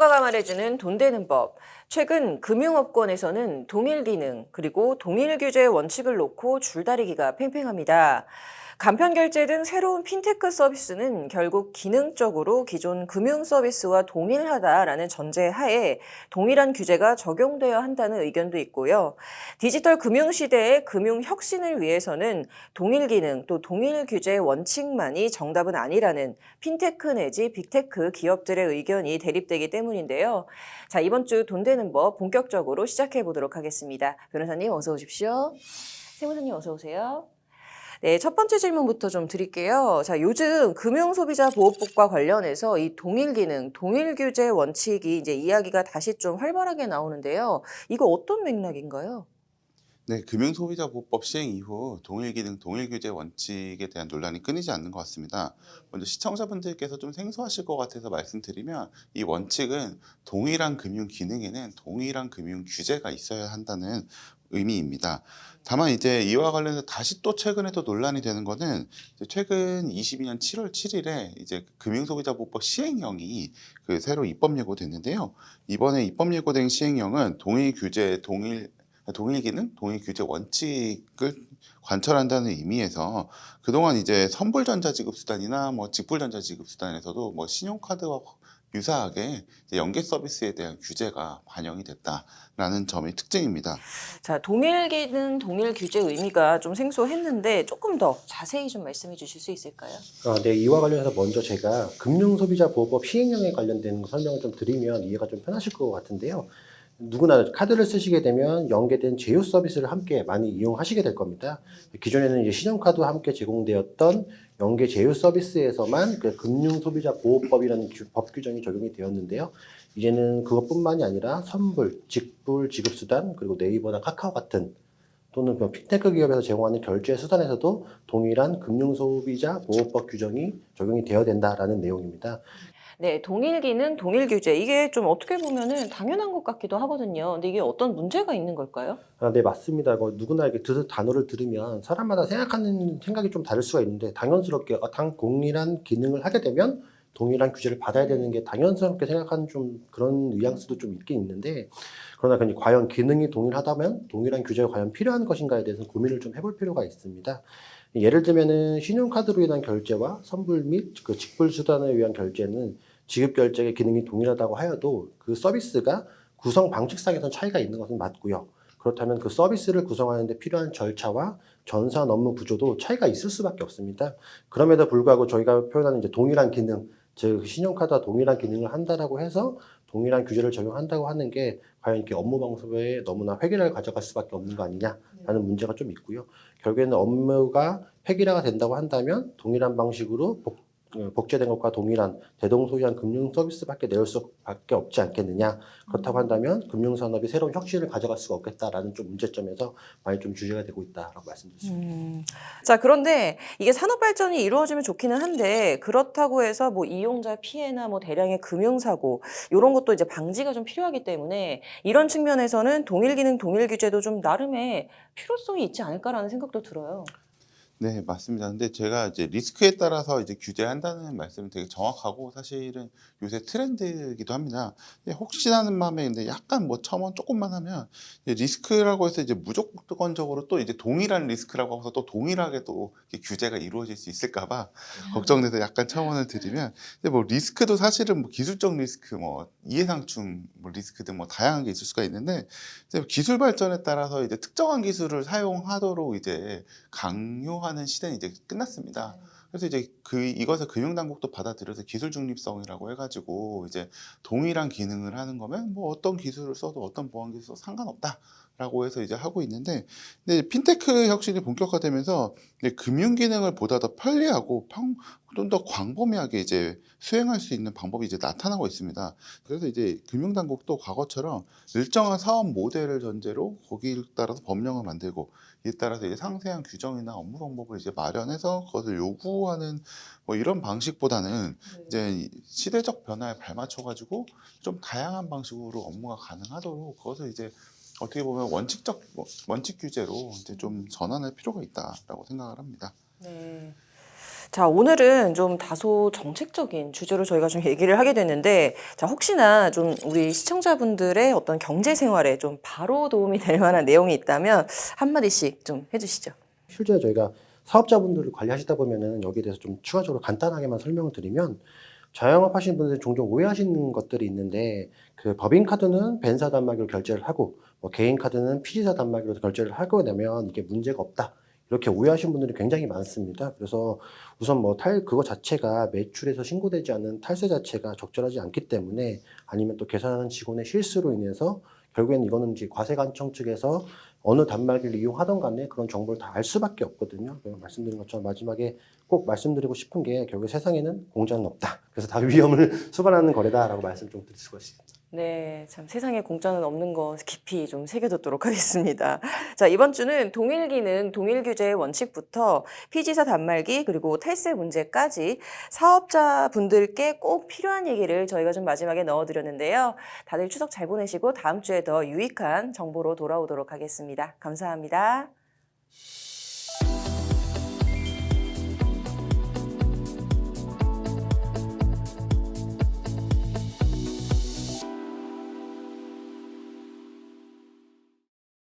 누군가가 말해주는 돈 되는 법. 최근 금융업권에서는 동일 기능 그리고 동일 규제 원칙을 놓고 줄다리기가 팽팽합니다. 간편 결제 등 새로운 핀테크 서비스는 결국 기능적으로 기존 금융 서비스와 동일하다라는 전제 하에 동일한 규제가 적용되어야 한다는 의견도 있고요. 디지털 금융 시대의 금융 혁신을 위해서는 동일 기능 또 동일 규제 원칙만이 정답은 아니라는 핀테크 내지 빅테크 기업들의 의견이 대립되기 때문인데요. 자, 이번 주 돈 되는 법 본격적으로 시작해 보도록 하겠습니다. 변호사님 어서 오십시오. 세무사님 어서 오세요. 네, 첫 번째 질문부터 좀 드릴게요. 자, 요즘 금융소비자보호법과 관련해서 이 동일 기능, 동일 규제 원칙이 이제 이야기가 다시 좀 활발하게 나오는데요. 이거 어떤 맥락인가요? 네, 금융소비자보호법 시행 이후 동일 기능, 동일 규제 원칙에 대한 논란이 끊이지 않는 것 같습니다. 먼저 시청자분들께서 좀 생소하실 것 같아서 말씀드리면 이 원칙은 동일한 금융 기능에는 동일한 금융 규제가 있어야 한다는 의미입니다. 다만 이제 이와 관련해서 다시 또 최근에 또 논란이 되는 거는 이제 최근 22년 7월 7일에 이제 금융소비자보호법 시행령이 새로 입법 예고됐는데요. 이번에 입법 예고된 시행령은 동일 기능, 동일 규제 원칙을 관철한다는 의미에서 그동안 이제 선불전자지급수단이나 뭐 직불전자지급수단에서도 뭐 신용카드와 유사하게 이제 연계 서비스에 대한 규제가 반영이 됐다라는 점이 특징입니다. 자, 동일 기능, 동일 규제 의미가 좀 생소했는데 조금 더 자세히 좀 말씀해 주실 수 있을까요? 네, 이와 관련해서 먼저 제가 금융소비자보호법 시행령에 관련된 설명을 좀 드리면 이해가 좀 편하실 것 같은데요. 누구나 카드를 쓰시게 되면 연계된 제휴 서비스를 함께 많이 이용하시게 될 겁니다. 기존에는 이제 신용카드와 함께 제공되었던 연계 제휴 서비스에서만 그 금융소비자보호법이라는 법 규정이 적용이 되었는데요. 이제는 그것뿐만이 아니라 선불, 직불, 지급수단, 그리고 네이버나 카카오 같은 또는 핀테크 기업에서 제공하는 결제 수단에서도 동일한 금융소비자보호법 규정이 적용이 되어야 된다라는 내용입니다. 네, 동일 기능, 동일 규제. 이게 좀 어떻게 보면은 당연한 것 같기도 하거든요. 근데 이게 어떤 문제가 있는 걸까요? 네, 맞습니다. 누구나 이렇게 단어를 들으면 사람마다 생각하는 생각이 좀 다를 수가 있는데 당연스럽게 동일한 기능을 하게 되면 동일한 규제를 받아야 되는 게 당연스럽게 생각하는 좀 그런 뉘앙스도 좀 있긴 있는데 그러나 과연 기능이 동일하다면 동일한 규제가 과연 필요한 것인가에 대해서 고민을 좀 해볼 필요가 있습니다. 예를 들면은 신용카드로 인한 결제와 선불 및 그 직불 수단에 의한 결제는 지급 결제의 기능이 동일하다고 하여도 그 서비스가 구성 방식상에선 차이가 있는 것은 맞고요. 그렇다면 그 서비스를 구성하는 데 필요한 절차와 전산 업무 구조도 차이가 있을 수밖에 없습니다. 그럼에도 불구하고 저희가 표현하는 이제 동일한 기능, 즉 신용카드와 동일한 기능을 한다라고 해서 동일한 규제를 적용한다고 하는 게 과연 이렇게 업무 방식에 너무나 획일화를 가져갈 수밖에 없는 거 아니냐라는 문제가 좀 있고요. 결국에는 업무가 획일화가 된다고 한다면 동일한 방식으로 복제된 것과 동일한 대동소이한 금융 서비스밖에 내올 수밖에 없지 않겠느냐. 그렇다고 한다면 금융산업이 새로운 혁신을 가져갈 수가 없겠다라는 좀 문제점에서 많이 좀 주제가 되고 있다라고 말씀드렸습니다. 자, 그런데 이게 산업 발전이 이루어지면 좋기는 한데 그렇다고 해서 뭐 이용자 피해나 뭐 대량의 금융사고 이런 것도 이제 방지가 좀 필요하기 때문에 이런 측면에서는 동일 기능, 동일 규제도 좀 나름의 필요성이 있지 않을까라는 생각도 들어요. 네, 맞습니다. 근데 제가 이제 리스크에 따라서 이제 규제한다는 말씀은 되게 정확하고 사실은 요새 트렌드이기도 합니다. 근데 혹시나 하는 마음에 근데 약간 뭐 첨언 조금만 하면 이제 리스크라고 해서 이제 무조건적으로 또 이제 동일한 리스크라고 해서 또 동일하게 또 이렇게 규제가 이루어질 수 있을까 봐 걱정돼서 약간 첨언을 드리면 근데 뭐 리스크도 사실은 뭐 기술적 리스크 뭐 이해상충 뭐 리스크 등 뭐 다양한 게 있을 수가 있는데 이제 기술 발전에 따라서 이제 특정한 기술을 사용하도록 이제 강요하는 시대는 이제 끝났습니다. 그래서 이제 이것을 금융당국도 받아들여서 기술 중립성이라고 해가지고 이제 동일한 기능을 하는 거면 뭐 어떤 기술을 써도 어떤 보안 기술 써도 상관없다라고 해서 이제 하고 있는데, 근데 핀테크 혁신이 본격화되면서 이제 금융 기능을 보다 더 편리하고 좀 더 광범위하게 이제 수행할 수 있는 방법이 이제 나타나고 있습니다. 그래서 이제 금융당국도 과거처럼 일정한 사업 모델을 전제로 거기에 따라서 법령을 만들고 이에 따라서 이제 상세한 규정이나 업무 방법을 이제 마련해서 그것을 요구하는 뭐 이런 방식보다는 이제 시대적 변화에 발맞춰 가지고 좀 다양한 방식으로 업무가 가능하도록 그것을 이제 어떻게 보면 원칙 규제로 이제 좀 전환할 필요가 있다라고 생각을 합니다. 네. 자, 오늘은 좀 다소 정책적인 주제로 저희가 좀 얘기를 하게 됐는데, 자, 혹시나 좀 우리 시청자분들의 어떤 경제 생활에 좀 바로 도움이 될 만한 내용이 있다면 한마디씩 좀 해주시죠. 실제 저희가 사업자분들을 관리하시다 보면은 여기에 대해서 좀 추가적으로 간단하게만 설명을 드리면 자영업 하시는 분들이 종종 오해하시는 것들이 있는데 그 법인카드는 벤사 단말기로 결제를 하고 뭐 개인카드는 피지사 단말기로 결제를 하게 되면 이게 문제가 없다. 이렇게 오해하시는 분들이 굉장히 많습니다. 그래서 우선 뭐 그거 자체가 매출에서 신고되지 않는 탈세 자체가 적절하지 않기 때문에 아니면 또 계산하는 직원의 실수로 인해서 결국엔 이거는 이제 과세관청 측에서 어느 단말기를 이용하던 간에 그런 정보를 다 알 수밖에 없거든요. 말씀드린 것처럼 마지막에 꼭 말씀드리고 싶은 게 결국 세상에는 공짜는 없다. 그래서 다 위험을 수반하는 거래다라고 말씀 좀 드릴 수가 있습니다. 네, 참 세상에 공짜는 없는 거 깊이 좀 새겨두도록 하겠습니다. 자, 이번 주는 동일 기능, 동일 규제의 원칙부터 피지사 단말기 그리고 탈세 문제까지 사업자분들께 꼭 필요한 얘기를 저희가 좀 마지막에 넣어드렸는데요. 다들 추석 잘 보내시고 다음 주에 더 유익한 정보로 돌아오도록 하겠습니다. 감사합니다.